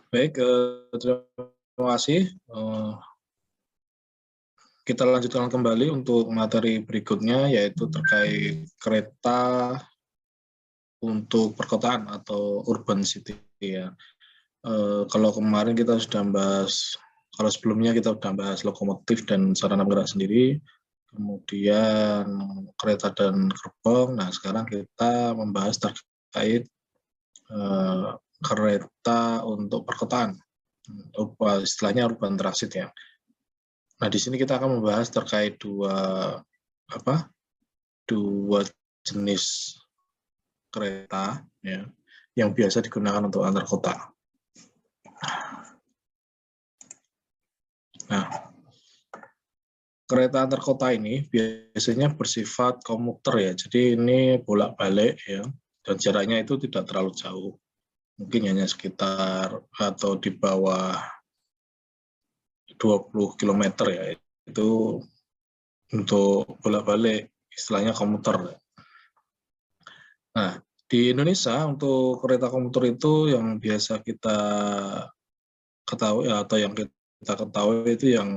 Baik, terima kasih. Kita lanjutkan kembali untuk materi berikutnya, yaitu terkait kereta untuk perkotaan atau urban city ya. Kalau kemarin kita sudah bahas, kalau sebelumnya kita sudah bahas lokomotif dan sarana bergerak sendiri, kemudian kereta dan gerbong. Nah, sekarang kita membahas terkait kereta untuk perkotaan, istilahnya urban transit ya. Nah, di sini kita akan membahas terkait dua jenis kereta ya yang biasa digunakan untuk antar kota. Nah, kereta antar kota ini biasanya bersifat komuter ya. Jadi ini bolak-balik ya, dan jaraknya itu tidak terlalu jauh. Mungkin hanya sekitar atau di bawah 20 km ya. Itu untuk bolak-balik, istilahnya komuter. Nah, di Indonesia untuk kereta komuter itu yang biasa kita ketahui atau yang kita ketahui itu yang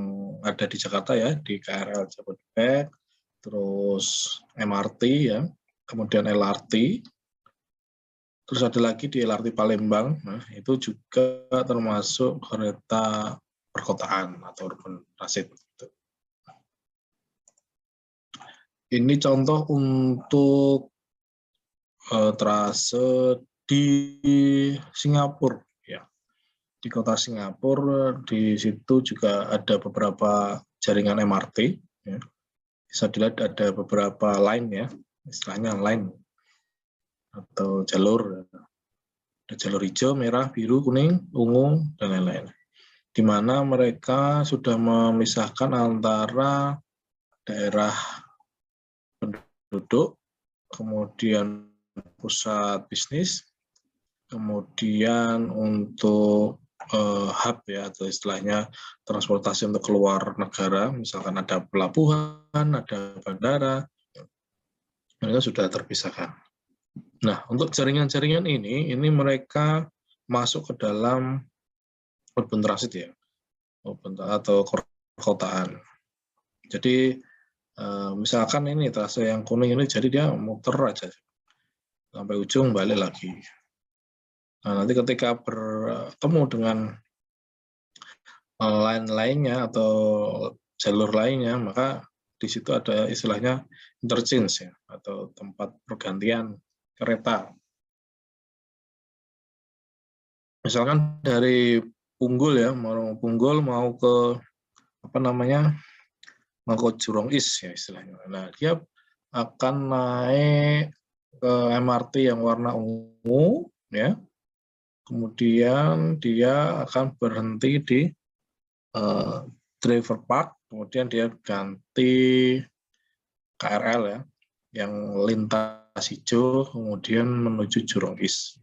ada di Jakarta ya, di KRL Jabodebek, terus MRT ya, kemudian LRT, terus ada lagi di LRT Palembang. Nah, itu juga termasuk kereta perkotaan atau urban transit. Ini contoh untuk trase di Singapura ya. Di kota Singapura, di situ juga ada beberapa jaringan MRT ya. Bisa dilihat ada beberapa line ya, istilahnya line atau jalur. Ada jalur hijau, merah, biru, kuning, ungu, dan lain-lain. Di mana mereka sudah memisahkan antara daerah penduduk, kemudian pusat bisnis, kemudian untuk hub ya, atau istilahnya transportasi untuk keluar negara, misalkan ada pelabuhan, ada bandara, mereka sudah terpisahkan. Nah, untuk jaringan-jaringan ini mereka masuk ke dalam urban transit ya, atau perkotaan. Jadi misalkan ini trase yang kuning ini, jadi dia muter aja sampai ujung balik lagi. Nah, nanti ketika bertemu dengan line lainnya atau jalur lainnya, maka di situ ada istilahnya interchange ya, atau tempat pergantian kereta. Misalkan dari Punggul ya, mau Punggul mau ke mau ke Jurong East ya istilahnya. Nah, dia akan naik ke MRT yang warna ungu ya. Kemudian dia akan berhenti di Driver Park, kemudian dia ganti KRL ya, yang lintas hijau, kemudian menuju Jurong East.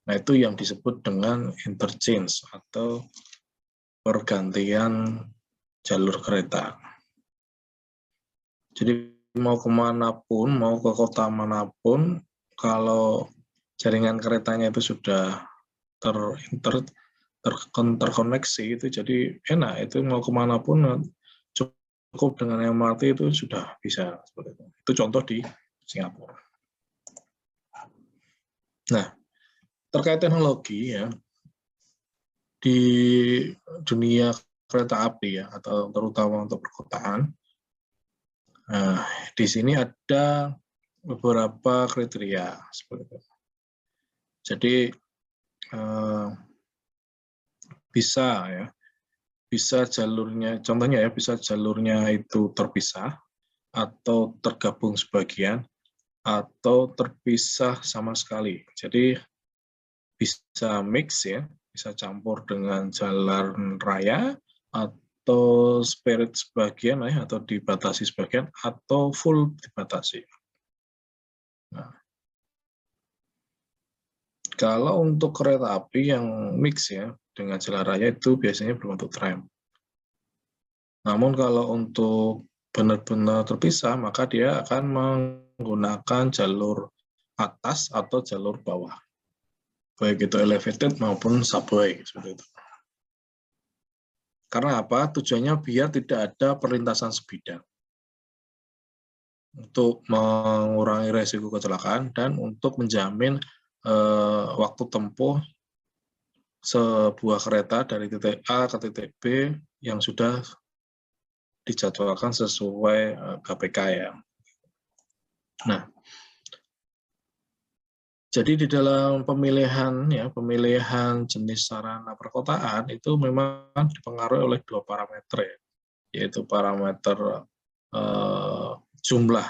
Nah, itu yang disebut dengan interchange atau pergantian jalur kereta. Jadi mau kemanapun, mau ke kota manapun, kalau jaringan keretanya itu sudah terkoneksi, itu jadi enak. Itu mau kemanapun cukup dengan MRT itu sudah bisa seperti itu. Itu contoh di Singapura. Nah, terkait teknologi ya, di dunia kereta api ya, atau terutama untuk perkotaan, di sini ada beberapa kriteria seperti itu. Jadi bisa jalurnya, contohnya ya, bisa jalurnya itu terpisah atau tergabung sebagian atau terpisah sama sekali. Jadi bisa mix ya, bisa campur dengan jalan raya atau spirit sebagian ya, atau dibatasi sebagian atau full dibatasi. Nah, kalau untuk kereta api yang mix ya dengan jalan raya itu biasanya berbentuk tram. Namun kalau untuk benar-benar terpisah, maka dia akan menggunakan jalur atas atau jalur bawah. baik itu elevated maupun subway seperti itu. Karena apa? Tujuannya biar tidak ada perlintasan sebidang untuk mengurangi resiko kecelakaan dan untuk menjamin waktu tempuh sebuah kereta dari titik A ke titik B yang sudah dijadwalkan sesuai KPK ya. Nah, jadi di dalam pemilihan jenis sarana perkotaan itu memang dipengaruhi oleh dua parameter ya, yaitu parameter jumlah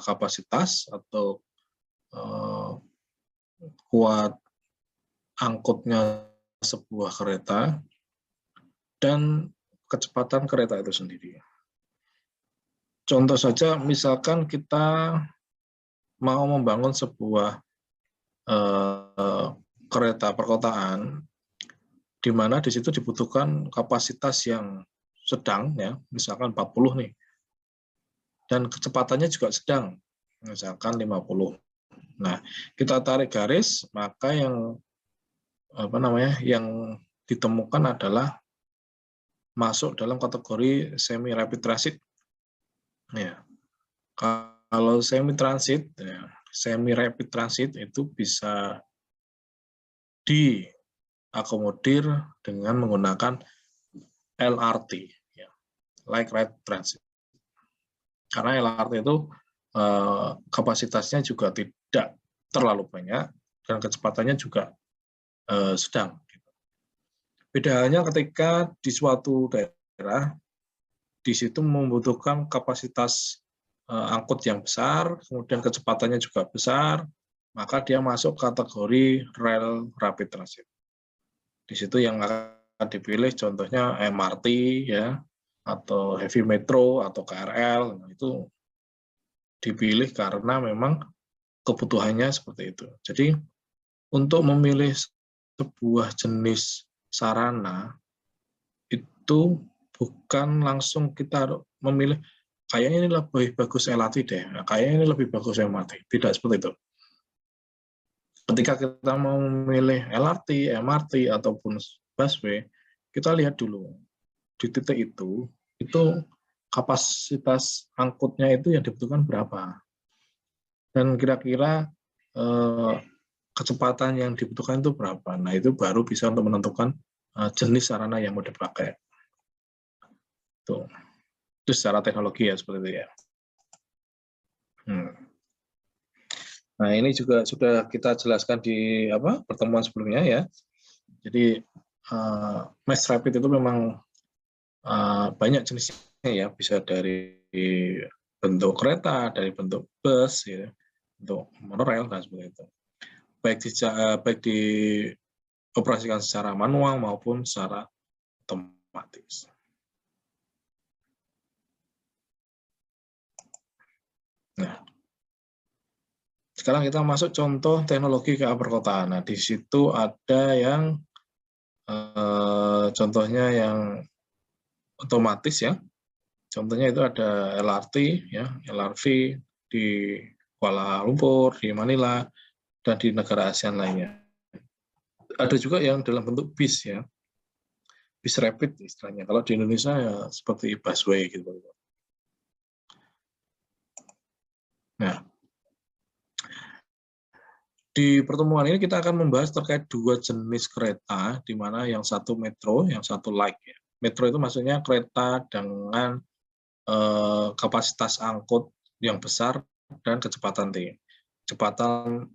kapasitas atau kuat angkutnya sebuah kereta dan kecepatan kereta itu sendiri. Contoh saja, misalkan kita mau membangun sebuah kereta perkotaan, di mana di situ dibutuhkan kapasitas yang sedang, ya, misalkan 40 nih, dan kecepatannya juga sedang, misalkan 50. Nah, kita tarik garis, maka yang ditemukan adalah masuk dalam kategori semi rapid transit. Ya. Kalau semi rapid transit itu bisa diakomodir dengan menggunakan LRT, ya, light rail transit. Karena LRT itu kapasitasnya juga tidak terlalu banyak dan kecepatannya juga sedang. Beda halnya ketika di suatu daerah, di situ membutuhkan kapasitas angkut yang besar, kemudian kecepatannya juga besar, maka dia masuk kategori rail rapid transit. Di situ yang akan dipilih contohnya MRT, ya, atau heavy metro atau KRL, itu dipilih karena memang kebutuhannya seperti itu. Jadi untuk memilih sebuah jenis sarana itu bukan langsung kita memilih kayaknya ini lebih bagus LRT deh, kayaknya ini lebih bagus MRT. Tidak seperti itu. Ketika kita mau memilih LRT, MRT ataupun busway, kita lihat dulu di titik itu kapasitas angkutnya itu yang dibutuhkan berapa, dan kira-kira kecepatan yang dibutuhkan itu berapa. Nah, itu baru bisa untuk menentukan jenis sarana yang mau dipakai. Itu secara teknologi ya, seperti itu ya. Nah, ini juga sudah kita jelaskan di pertemuan sebelumnya ya. Jadi mass rapid itu memang banyak jenisnya ya, bisa dari bentuk kereta, dari bentuk bus, ya, bentuk monorail dan seperti itu. Baik dioperasikan secara manual maupun secara otomatis. Nah, sekarang kita masuk contoh teknologi KA perkotaan. Nah, di situ ada yang contohnya yang otomatis ya. Contohnya itu ada LRT ya, LRV di Kuala Lumpur, di Manila, dan di negara ASEAN lainnya. Ada juga yang dalam bentuk bis ya, bis rapid istilahnya. Kalau di Indonesia ya seperti busway gitu. Nah, di pertemuan ini kita akan membahas terkait dua jenis kereta, di mana yang satu metro, yang satu light. Ya. Metro itu maksudnya kereta dengan kapasitas angkut yang besar dan kecepatan tinggi. Kecepatan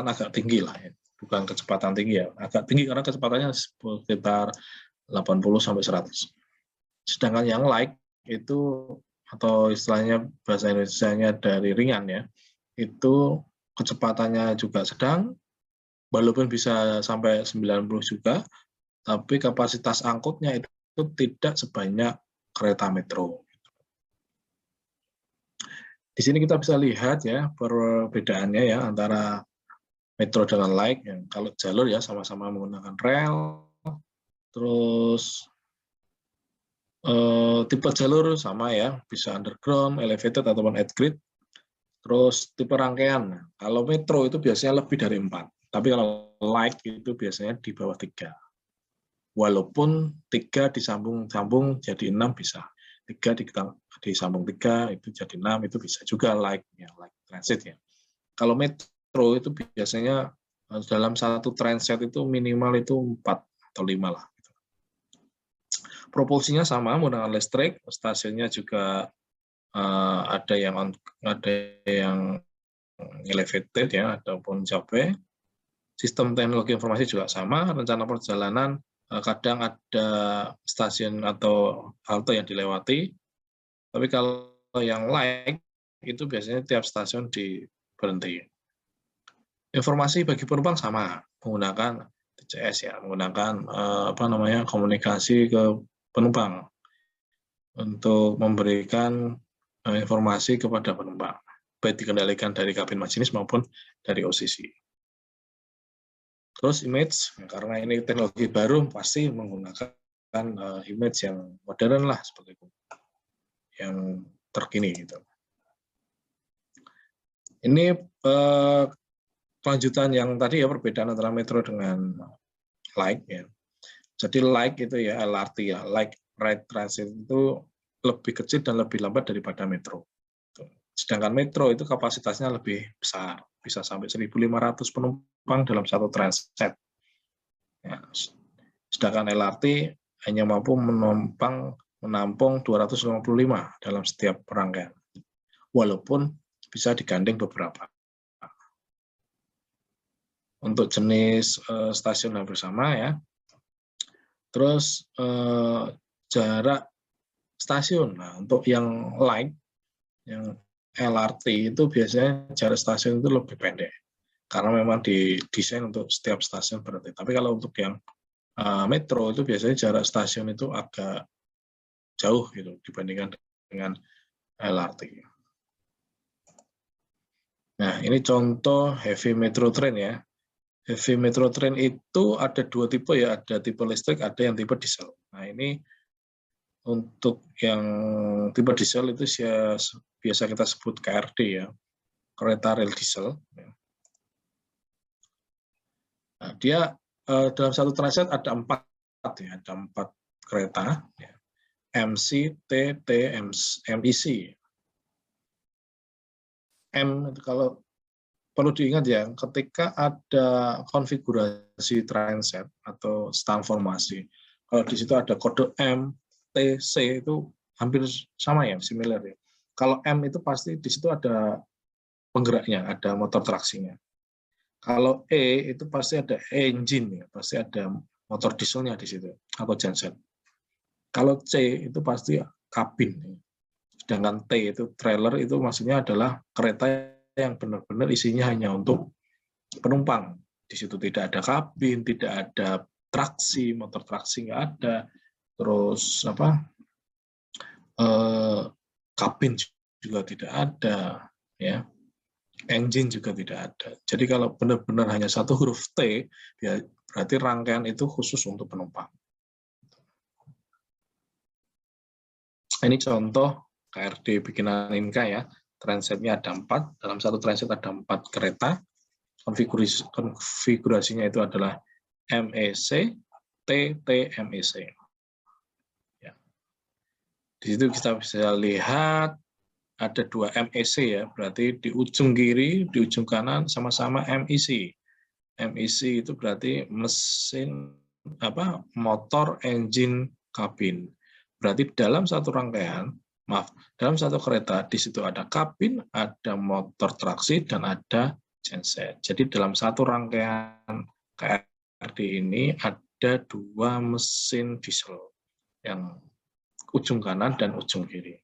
agak tinggi lah, ya. Bukan kecepatan tinggi ya, agak tinggi karena kecepatannya sekitar 80 sampai 100. Sedangkan yang light itu, atau istilahnya bahasa Indonesianya dari ringan ya, itu kecepatannya juga sedang, walaupun bisa sampai 90 juga, tapi kapasitas angkutnya itu tidak sebanyak kereta metro. Di sini kita bisa lihat ya perbedaannya ya antara metro dengan light. Kalau jalur ya sama-sama menggunakan rel, terus tipe jalur sama ya, bisa underground, elevated ataupun at grade. Terus tipe rangkaian. Nah, kalau metro itu biasanya lebih dari 4. Tapi kalau light itu biasanya di bawah 3. Walaupun 3 disambung-sambung jadi 6 bisa. 3 disambung 3 itu jadi 6, itu bisa juga light transit ya. Kalau metro itu biasanya dalam satu transit itu minimal itu 4 atau 5 lah. Propulsinya sama menggunakan listrik, stasiunnya juga ada yang elevated ya ataupun cabai. Sistem teknologi informasi juga sama, rencana perjalanan kadang ada stasiun atau halte yang dilewati, tapi kalau yang light itu biasanya tiap stasiun berhenti. Informasi bagi penumpang sama, menggunakan TCS ya, menggunakan komunikasi ke penumpang untuk memberikan informasi kepada penumpang, baik dikendalikan dari kabin masinis maupun dari OCC. Terus image, karena ini teknologi baru, pasti menggunakan image yang modern lah, seperti itu, yang terkini gitu. Ini kelanjutan yang tadi ya, perbedaan antara metro dengan light ya. Jadi light itu ya LRT ya, light rail transit itu lebih kecil dan lebih lambat daripada metro. Sedangkan metro itu kapasitasnya lebih besar, bisa sampai 1.500 penumpang dalam satu transit. Ya, sedangkan LRT hanya mampu menampung 255 dalam setiap rangkaian, walaupun bisa digandeng beberapa. Untuk jenis stasiun hampir sama ya. Terus jarak stasiun. Nah, untuk yang light, yang LRT itu biasanya jarak stasiun itu lebih pendek, karena memang didesain untuk setiap stasiun berhenti. Tapi kalau untuk yang metro itu biasanya jarak stasiun itu agak jauh gitu dibandingkan dengan LRT. Nah, ini contoh heavy metro train ya. Heavy metro train itu ada dua tipe ya, ada tipe listrik, ada yang tipe diesel. Nah, ini untuk yang tipe diesel itu biasa kita sebut KRD ya, kereta rel diesel. Nah, dia dalam satu transit ada 4 ya, ada 4 kereta ya. MC, TT, MIC. M itu kalau perlu diingat ya, ketika ada konfigurasi transit atau transformasi, kalau di situ ada kode M, T, C itu hampir sama ya, similar ya. Kalau M itu pasti di situ ada penggeraknya, ada motor traksinya. Kalau E itu pasti ada engine ya, pasti ada motor dieselnya di situ atau genset. Kalau C itu pasti kabin. Sedangkan T itu trailer, itu maksudnya adalah kereta yang benar-benar isinya hanya untuk penumpang. Di situ tidak ada kabin, tidak ada traksi, motor traksi nggak ada. Terus kabin juga tidak ada, ya. Engine juga tidak ada. Jadi kalau benar-benar hanya satu huruf T, ya berarti rangkaian itu khusus untuk penumpang. Ini contoh KRD bikinan Inka ya. Transitnya ada 4, dalam satu transit ada 4 kereta. Konfigurasinya itu adalah MEC, TT, MEC. Ya. Di situ kita bisa lihat ada 2 MEC ya, berarti di ujung kiri, di ujung kanan sama-sama MEC. MEC itu berarti mesin motor, engine, kabin. Berarti dalam satu rangkaian, dalam satu kereta di situ ada kabin, ada motor traksi dan ada genset. Jadi dalam satu rangkaian KRD ini ada 2 mesin diesel yang ujung kanan dan ujung kiri.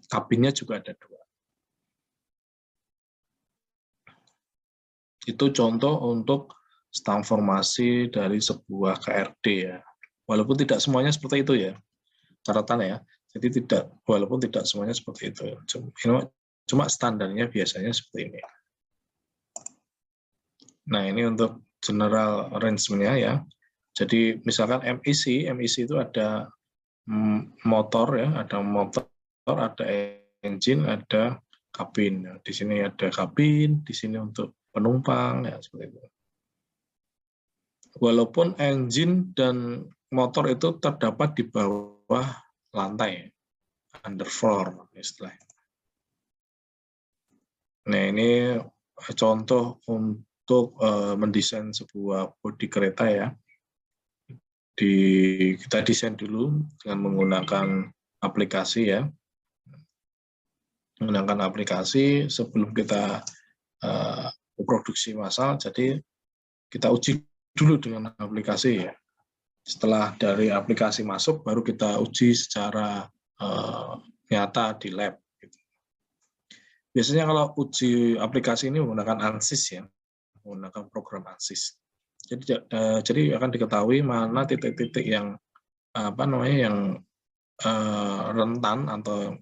Kabinnya juga ada 2. Itu contoh untuk transformasi dari sebuah KRD ya. Walaupun tidak semuanya seperti itu ya, catatan ya. Jadi walaupun tidak semuanya seperti itu. Cuma standarnya biasanya seperti ini. Nah, ini untuk general arrangement-nya ya. Jadi misalkan MEC itu ada motor ya, ada motor, ada engine, ada kabin. Di sini ada kabin, di sini untuk penumpang, ya seperti itu. Walaupun engine dan motor itu terdapat di bawah lantai, underfloor istilahnya. Nah, ini contoh untuk mendesain sebuah bodi kereta ya. Kita desain dulu dengan menggunakan aplikasi ya. Menggunakan aplikasi sebelum kita produksi massal, jadi kita uji dulu dengan aplikasi ya. Setelah dari aplikasi masuk, baru kita uji secara nyata di lab. Biasanya kalau uji aplikasi ini menggunakan ANSYS ya, menggunakan program ANSYS. Jadi akan diketahui mana titik-titik yang yang rentan atau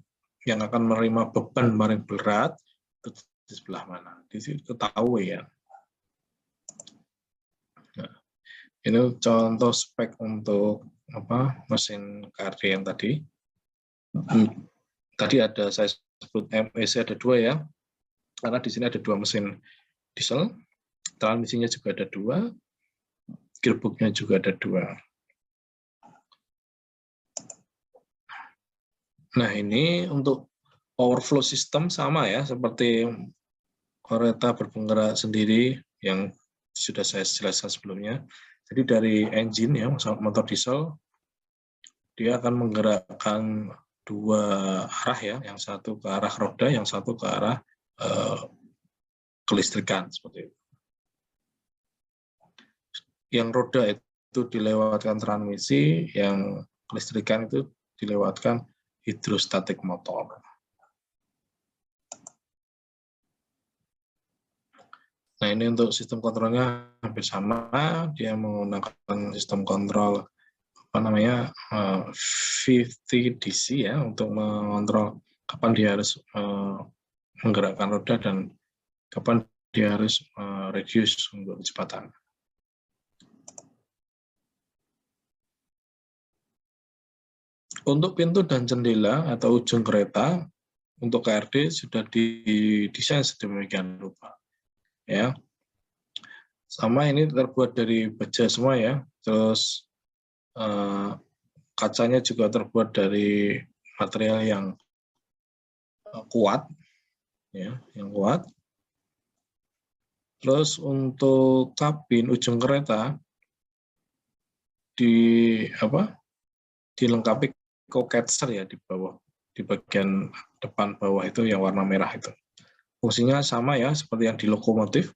yang akan menerima beban paling berat itu di sebelah mana. Di situ ketahui ya. Nah, ini contoh spek untuk mesin KRD yang tadi. Tadi ada saya sebut MEC ada 2 ya, karena di sini ada 2 mesin diesel, transmisinya juga ada 2, gearbox-nya juga ada 2. Nah, ini untuk power flow system sama ya, seperti kereta berpenggerak sendiri yang sudah saya jelaskan sebelumnya. Jadi dari engine ya, motor diesel, dia akan menggerakkan 2 arah ya, yang satu ke arah roda, yang satu ke arah kelistrikan seperti itu. Yang roda itu dilewatkan transmisi, yang kelistrikan itu dilewatkan hidrostatik motor. Nah, ini untuk sistem kontrolnya hampir sama, dia menggunakan sistem kontrol VT DC ya, untuk mengontrol kapan dia harus menggerakkan roda dan kapan dia harus reduce untuk kecepatan. Untuk pintu dan jendela atau ujung kereta untuk KRD sudah didesain sedemikian rupa. Ya, sama ini terbuat dari baja semua ya. Terus kacanya juga terbuat dari material yang kuat, ya, yang kuat. Terus untuk kabin ujung kereta dilengkapi co-catcher ya di bawah, di bagian depan bawah itu yang warna merah itu. Fungsinya sama ya seperti yang di lokomotif.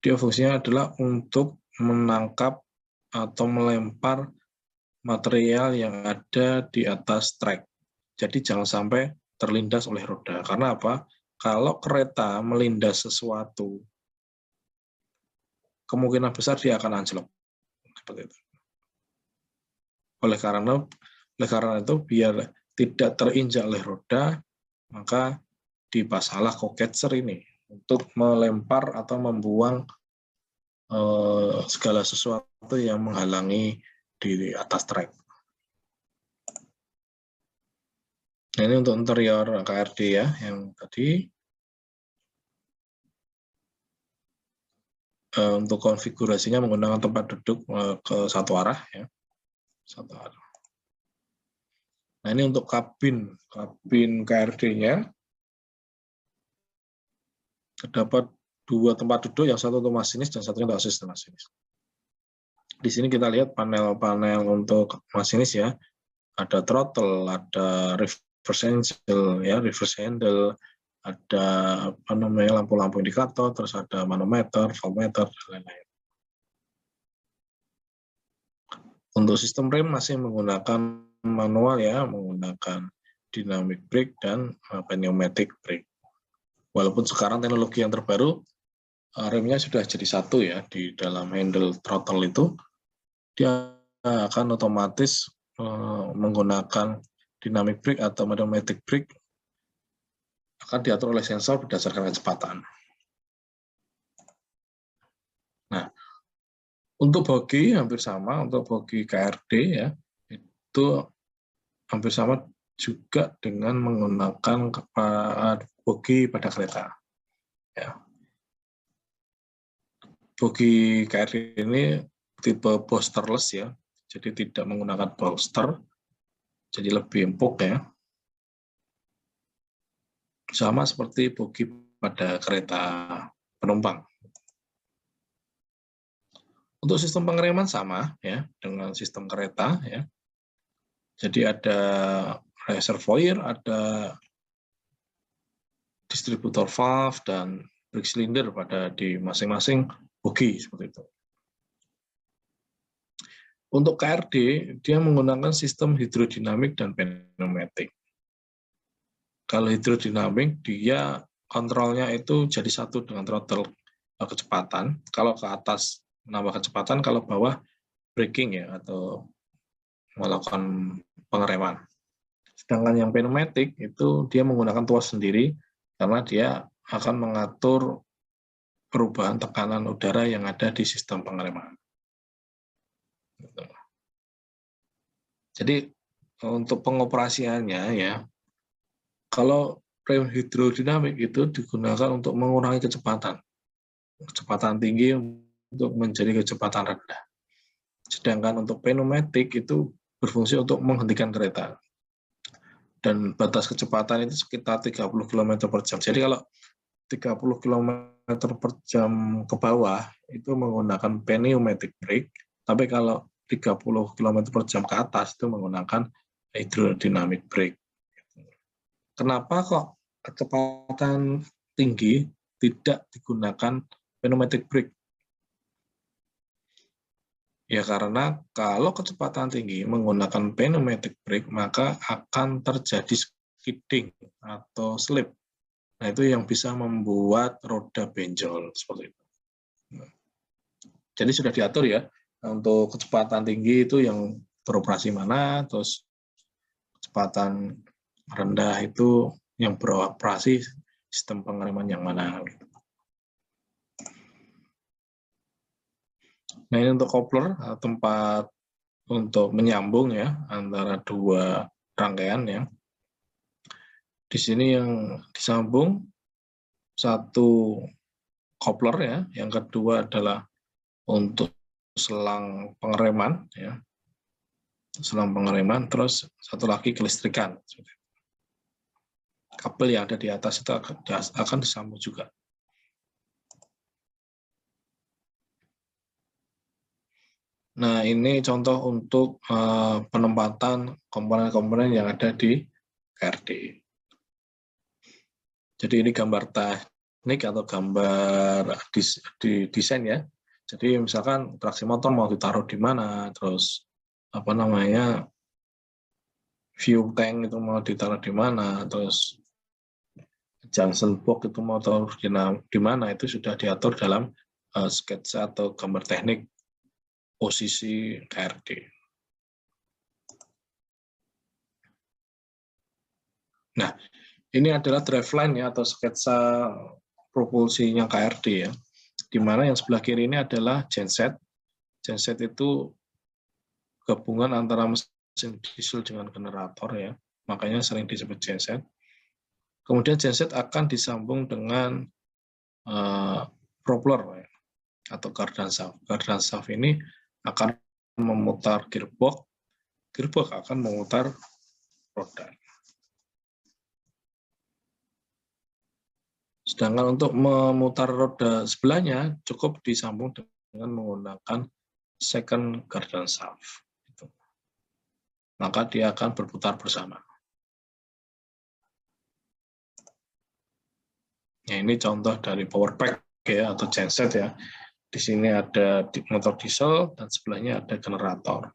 Dia fungsinya adalah untuk menangkap atau melempar material yang ada di atas trek. Jadi jangan sampai terlindas oleh roda. Karena apa? Kalau kereta melindas sesuatu, kemungkinan besar dia akan anjlok. Seperti itu. Oleh karena itu, biar tidak terinjak oleh roda, maka dipasanglah co-catcher ini untuk melempar atau membuang segala sesuatu yang menghalangi di atas trek. Nah, ini untuk interior KRD ya, yang tadi. Untuk konfigurasinya menggunakan tempat duduk ke satu arah ya, satu arah. Nah, ini untuk kabin KRD-nya terdapat 2 tempat duduk, yang satu untuk masinis dan satunya untuk asisten masinis. Di sini kita lihat panel-panel untuk masinis ya, ada throttle, ada reverse handle, ada lampu-lampu indikator, terus ada manometer, voltmeter, dan lain-lain. Untuk sistem rem masih menggunakan manual ya, menggunakan dynamic brake dan pneumatic brake. Walaupun sekarang teknologi yang terbaru, remnya sudah jadi satu ya, di dalam handle throttle itu, dia akan otomatis menggunakan dynamic brake atau pneumatic brake, akan diatur oleh sensor berdasarkan kecepatan. Nah, untuk bogi hampir sama, untuk bogi KRD ya, itu hampir sama juga dengan menggunakan bogi pada kereta. Ya. Bogi KRD ini tipe bolsterless ya, jadi tidak menggunakan bolster, jadi lebih empuk ya. Sama seperti bogi pada kereta penumpang. Untuk sistem pengereman sama ya dengan sistem kereta ya. Jadi ada reservoir, ada distributor valve dan brake cylinder pada di masing-masing bogi seperti itu. Untuk KRD dia menggunakan sistem hidrodinamik dan pneumatik. Kalau hidrodinamik dia kontrolnya itu jadi satu dengan throttle kecepatan. Kalau ke atas menambah kecepatan, kalau bawah braking ya atau melakukan pengereman. Sedangkan yang pneumatik itu dia menggunakan tuas sendiri karena dia akan mengatur perubahan tekanan udara yang ada di sistem pengereman. Jadi untuk pengoperasiannya ya, kalau rem hidrodinamik itu digunakan untuk mengurangi kecepatan tinggi untuk menjadi kecepatan rendah. Sedangkan untuk pneumatik itu berfungsi untuk menghentikan kereta. Dan batas kecepatan itu sekitar 30 km per jam. Jadi kalau 30 km per jam ke bawah itu menggunakan pneumatic brake, tapi kalau 30 km per jam ke atas itu menggunakan hydrodynamic brake. Kenapa kok kecepatan tinggi tidak digunakan pneumatic brake? Ya karena kalau kecepatan tinggi menggunakan pneumatic brake maka akan terjadi skidding atau slip. Nah itu yang bisa membuat roda benjol seperti itu. Jadi sudah diatur ya untuk kecepatan tinggi itu yang beroperasi mana, terus kecepatan rendah itu yang beroperasi sistem pengereman yang mana. Nah ini untuk coupler, tempat untuk menyambung ya antara dua rangkaian ya. Di sini yang disambung satu coupler ya, yang kedua adalah untuk selang pengereman ya. Selang pengereman, terus satu lagi kelistrikan. Kabel yang ada di atas itu akan disambung juga. Nah, ini contoh untuk penempatan komponen-komponen yang ada di KRD. Jadi ini gambar teknik atau gambar desain ya. Jadi misalkan traksi motor mau ditaruh di mana, terus apa namanya fuel tank itu mau ditaruh di mana, terus junction box itu mau taruh di mana, itu sudah diatur dalam sketsa atau gambar teknik posisi KRD. Nah, ini adalah driveline ya atau sketsa propulsinya KRD ya. Di mana yang sebelah kiri ini adalah genset. Genset itu gabungan antara mesin diesel dengan generator ya. Makanya sering disebut genset. Kemudian genset akan disambung dengan propeller ya, atau gardan shaft. Gardan shaft ini akan memutar gearbox. Gearbox akan memutar roda. Sedangkan untuk memutar roda sebelahnya cukup disambung dengan menggunakan second gardan shaft. Maka dia akan berputar bersama. Nah, ini contoh dari power pack ya atau genset ya. Di sini ada motor diesel dan sebelahnya ada generator.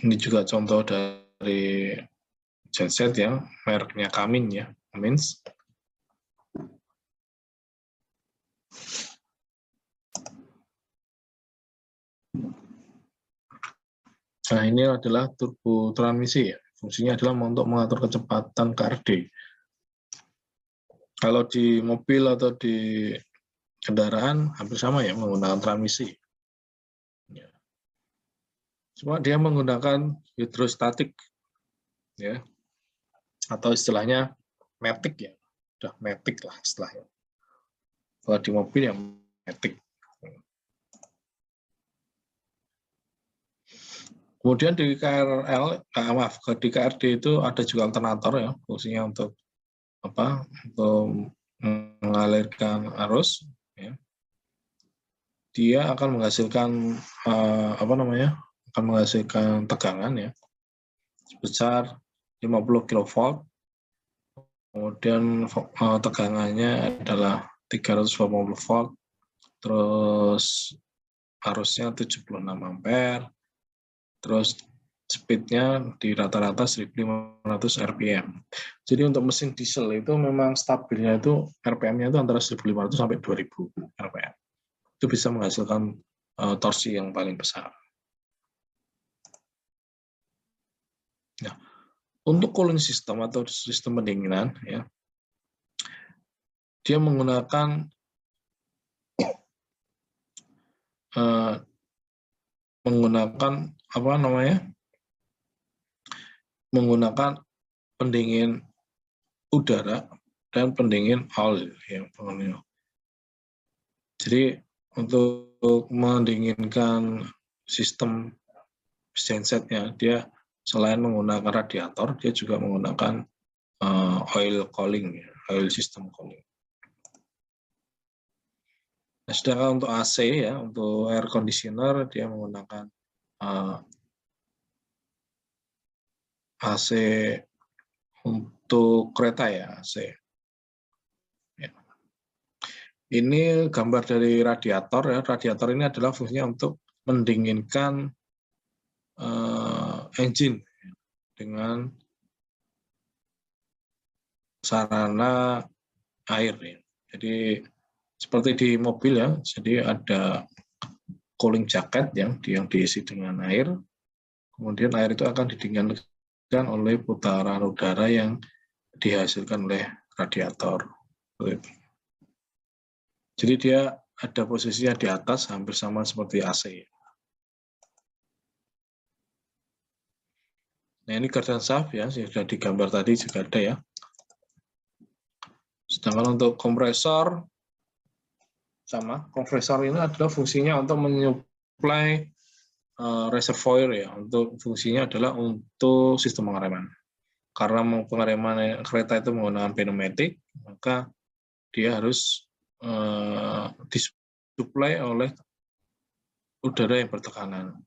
Ini juga contoh dari genset ya, mereknya Cummins ya, Cummins. Nah, ini adalah turbo transmisi ya. Fungsinya adalah untuk mengatur kecepatan KRD. Kalau di mobil atau di kendaraan hampir sama ya menggunakan transmisi. Cuma dia menggunakan hidrostatik, ya, atau istilahnya matic ya, udah matic lah istilahnya. Kalau di mobil ya matic. Kemudian di KRL, maaf, di KRD itu ada juga alternator ya, fungsinya untuk apa? Untuk mengalirkan arus. Ya. Dia akan menghasilkan apa namanya? Akan menghasilkan tegangan ya sebesar 50 kV. Kemudian tegangannya adalah 380 volt. Terus arusnya 76 ampere. Terus speednya di rata-rata 1500 rpm. Jadi untuk mesin diesel itu memang stabilnya itu rpm-nya itu antara 1500 sampai 2000 rpm. Itu bisa menghasilkan torsi yang paling besar. Nah, untuk cooling system atau sistem pendinginan ya, dia menggunakan apa namanya? Menggunakan pendingin udara dan pendingin oil yang pengennya. Jadi untuk mendinginkan sistem gensetnya, dia selain menggunakan radiator, dia juga menggunakan oil cooling, oil system cooling. Nah, sedangkan untuk AC ya, untuk air conditioner dia menggunakan AC untuk kereta ya, AC. Ya. Ini gambar dari radiator ya. Radiator ini adalah fungsinya untuk mendinginkan engine dengan sarana air ya. Jadi seperti di mobil ya. Jadi ada cooling jacket yang diisi dengan air. Kemudian air itu akan didinginkan oleh putaran udara yang dihasilkan oleh radiator. Jadi dia ada posisinya di atas hampir sama seperti AC. Nah ini gardan shaft ya, sudah digambar tadi juga ada ya. Sedangkan untuk kompresor, sama, kompresor ini adalah fungsinya untuk menyuplai reservoir ya, untuk fungsinya adalah untuk sistem pengereman. Karena pengereman kereta itu menggunakan pneumatik, maka dia harus disuplai oleh udara yang bertekanan.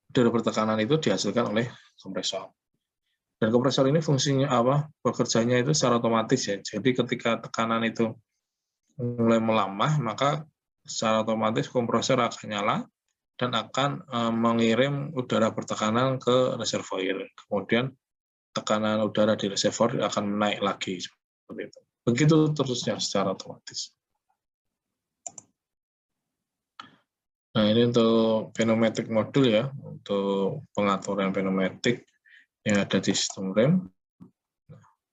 Udara bertekanan itu dihasilkan oleh kompresor. Dan kompresor ini fungsinya apa? Bekerjanya itu secara otomatis ya. Jadi ketika tekanan itu mulai melamah, maka secara otomatis kompresor akan nyala dan akan mengirim udara bertekanan ke reservoir. Kemudian tekanan udara di reservoir akan naik lagi seperti itu. Begitu terusnya secara otomatis. Nah ini untuk pneumatic module ya, untuk pengaturan pneumatik yang ada di sistem rem.